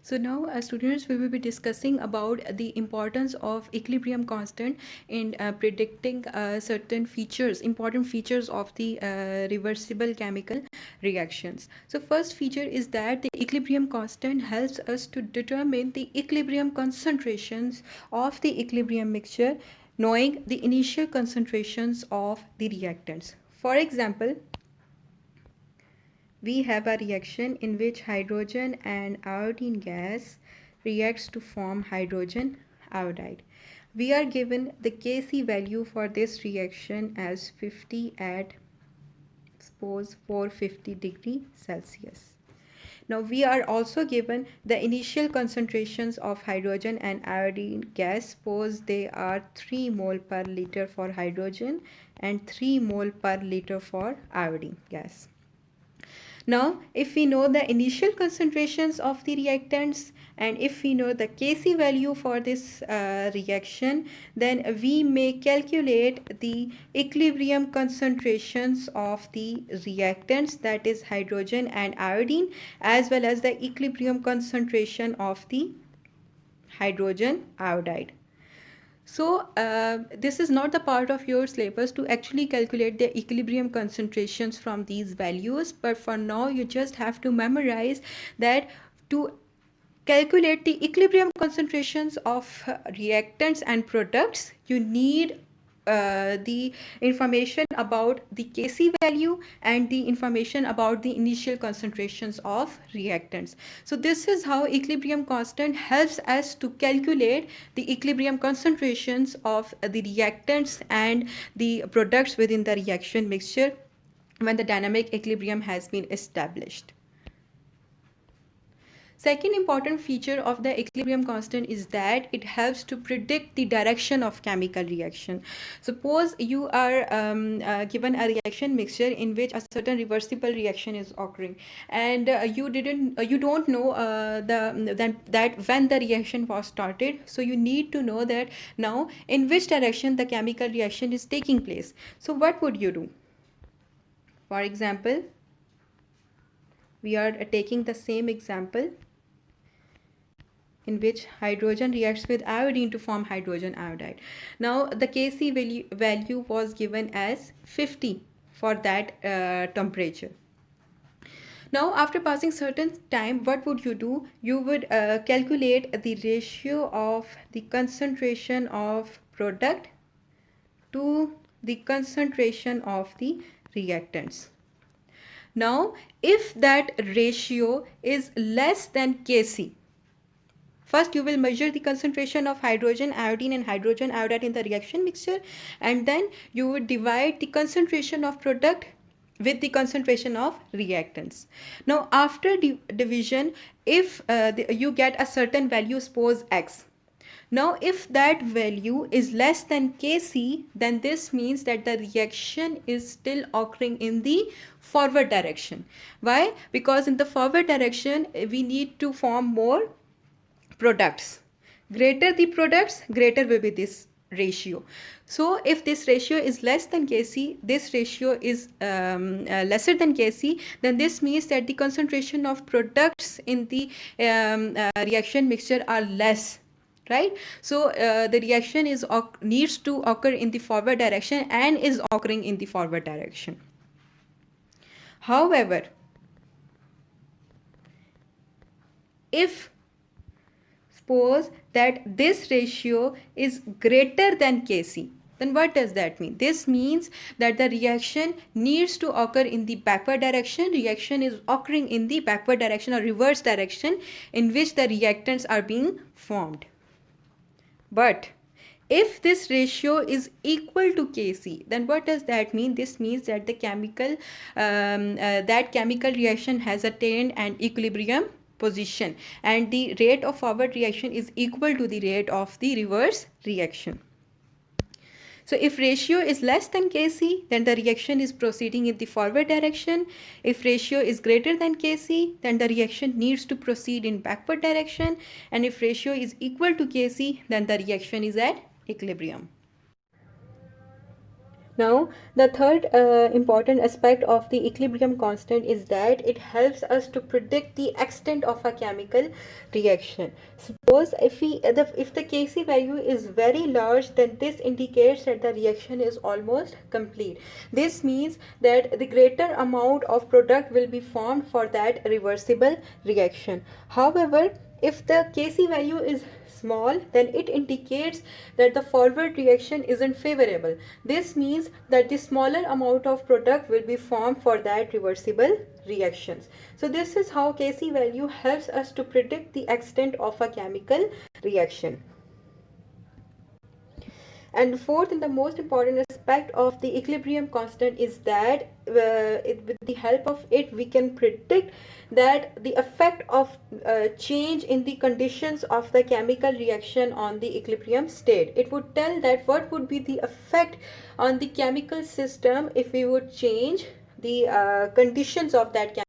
So now, students, we will be discussing about the importance of equilibrium constant in predicting certain features, important features of the reversible chemical reactions. So first feature is that the equilibrium constant helps us to determine the equilibrium concentrations of the equilibrium mixture, knowing the initial concentrations of the reactants. For example, we have a reaction in which hydrogen and iodine gas reacts to form hydrogen iodide. We are given the Kc value for this reaction as 50 at suppose 450 °C. Now we are also given the initial concentrations of hydrogen and iodine gas. Suppose they are 3 mole per liter for hydrogen and 3 mole per liter for iodine gas. Now, if we know the initial concentrations of the reactants and if we know the Kc value for this reaction, then we may calculate the equilibrium concentrations of the reactants, that is hydrogen and iodine, as well as the equilibrium concentration of the hydrogen iodide. So this is not the part of your syllabus to actually calculate the equilibrium concentrations from these values, but for now you just have to memorize that to calculate the equilibrium concentrations of reactants and products, you need the information about the Kc value and the information about the initial concentrations of reactants. So this is how equilibrium constant helps us to calculate the equilibrium concentrations of the reactants and the products within the reaction mixture when the dynamic equilibrium has been established. Second important feature of the equilibrium constant is that it helps to predict the direction of chemical reaction. Suppose you are given a reaction mixture in which a certain reversible reaction is occurring, and you don't know that when the reaction was started. So you need to know that now in which direction the chemical reaction is taking place. So what would you do? For example, we are taking the same example in which hydrogen reacts with iodine to form hydrogen iodide. Now the Kc value was given as 50 for that temperature. Now after passing certain time, what would you do? You would calculate the ratio of the concentration of product to the concentration of the reactants. Now if that ratio is less than Kc, first you will measure the concentration of hydrogen iodine and hydrogen iodide in the reaction mixture, and then you would divide the concentration of product with the concentration of reactants. Now after division, if you get a certain value, suppose x. Now if that value is less than Kc, then this means that the reaction is still occurring in the forward direction. Why? Because in the forward direction we need to form more products. Greater the products, greater will be this ratio. So if this ratio is less than Kc, this ratio is lesser than Kc, then this means that the concentration of products in the reaction mixture are less, right? So the reaction needs to occur in the forward direction and is occurring in the forward direction. However, if suppose that this ratio is greater than Kc, then what does that mean? This means that the reaction needs to occur in the backward direction. Reaction is occurring in the backward direction or reverse direction in which the reactants are being formed. But if this ratio is equal to Kc, then what does that mean? This means that the chemical reaction has attained an equilibrium position and the rate of forward reaction is equal to the rate of the reverse reaction. So if ratio is less than Kc, then the reaction is proceeding in the forward direction. If ratio is greater than Kc, then the reaction needs to proceed in backward direction. And if ratio is equal to Kc, then the reaction is at equilibrium. Now, the third important aspect of the equilibrium constant is that it helps us to predict the extent of a chemical reaction. Suppose if the Kc value is very large, then this indicates that the reaction is almost complete. This means that the greater amount of product will be formed for that reversible reaction. However, if the Kc value is small, then it indicates that the forward reaction isn't favorable. This means that the smaller amount of product will be formed for that reversible reactions. So this is how Kc value helps us to predict the extent of a chemical reaction. And the fourth and the most important aspect of the equilibrium constant is that with the help of it we can predict that the effect of change in the conditions of the chemical reaction on the equilibrium state. It would tell that what would be the effect on the chemical system if we would change the conditions of that chemical